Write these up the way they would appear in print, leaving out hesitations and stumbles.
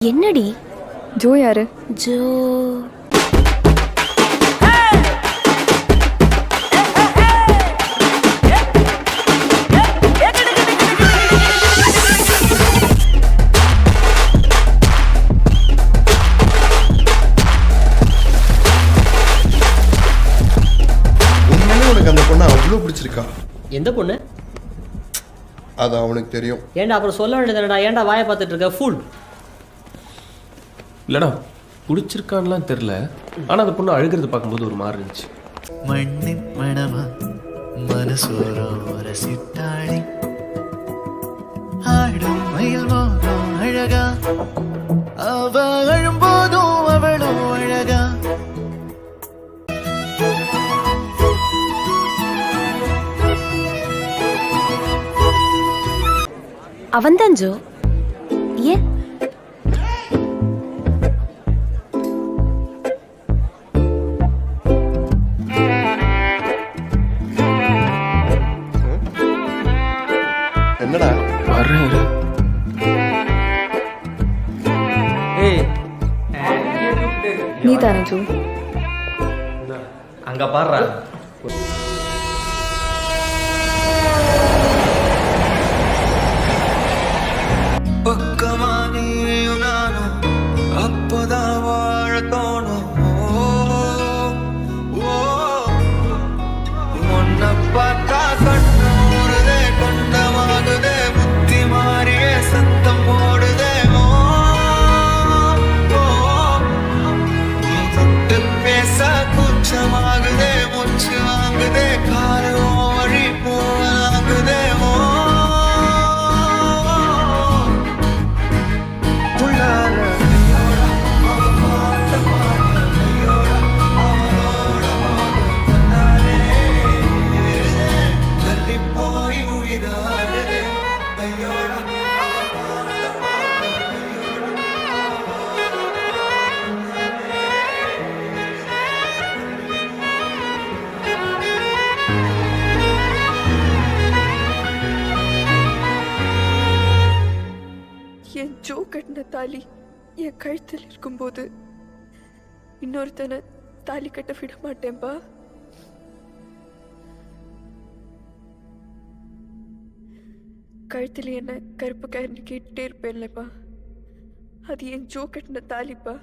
என்னடி ஜோ யாரு? ஜோ உனக்கு அந்த பொண்ணு அவ்வளோ பிடிச்சிருக்கா? எந்த பொண்ணு? அது அவனுக்கு தெரியும். ஏன்டா அப்புறம் சொல்ல வேண்டியதுடா, ஏன்டா வாயை பார்த்துட்டு இருக்க ஃபுல்? இல்லடா பிடிச்சிருக்கான்லாம் தெரில, ஆனால் அந்த பொண்ணு அழுகிறது பார்க்கும்போது ஒரு மாதிரி இருந்துச்சு. மண்ணின் மணமா மனசோர சிட்டாளி ஆடும் மயில் மோகம் அழகா, அவ அழும்போதும் அவளும் அழகா. அவன்தான் ஜோ. ஏன் என்னடா வர்றேன். ஏய் நீ தானே ஜோ? அங்க பாடுறா. பக்கமா நீயும் நானும் அப்பதான் வாழ தோணும். உன்னை பார்த்தா கண்ணு ஊறுதே, கண்டமாகுதே, புத்தி மாறியே சத்தம் போடுதே. தொட்டு பேச கூச்சமாகுதே, மூச்சு வாங்குதே, காலம் வழி போவாங்குதே. என் ஜோ கட்டின தாலி என் கழுத்தில் இருக்கும்போது இன்னொருத்தனை தாலி கட்ட விட மாட்டேன்பா. கழுத்தில் என்ன கருப்பு கயிறு கேட்டுட்டே இருப்பேன்லப்பா, அது என் ஜோ கட்டின தாலிப்பா.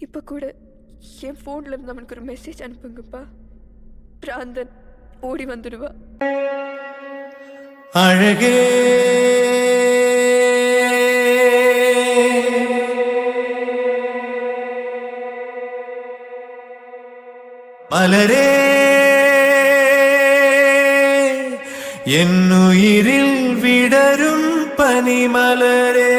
இப்ப கூட என் போன்ல இருந்து அவனுக்கு ஒரு மெசேஜ் அனுப்புங்கப்பா, பிராந்தன் ஓடி வந்துடுவா. அழகே மலரே என்னுயிரில் விடரும் பனிமலரே.